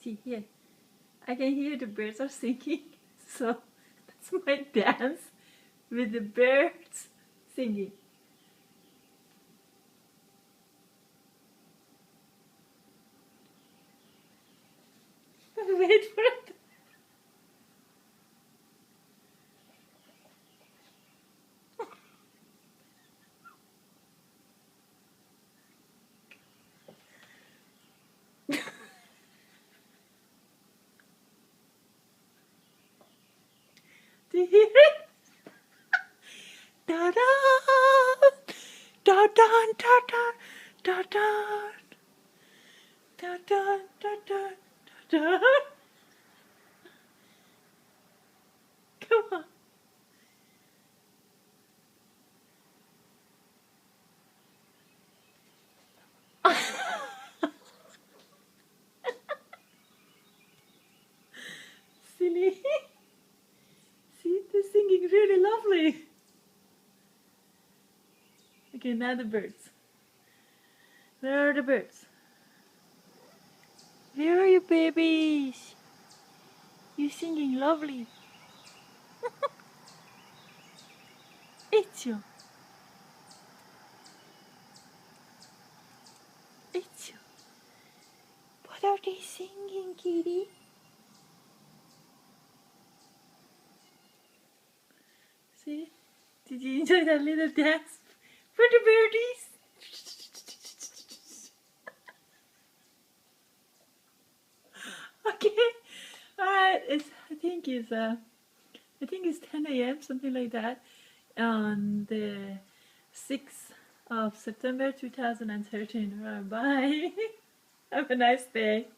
see here. I can hear the birds are singing. So that's my dance with the birds singing. Wait for it. Do you hear it? Da da da da da da da da da da da da. Come on. Silly. See, they're singing really lovely. Okay, now the birds. Where are the birds? Where are you, babies? You're singing lovely. It's you. It's you. What are they singing, kitty? See? Did you enjoy that little dance for the birdies? Okay. Alright, I think it's 10 a.m. something like that on the 6th of September 2013. Bye. Have a nice day.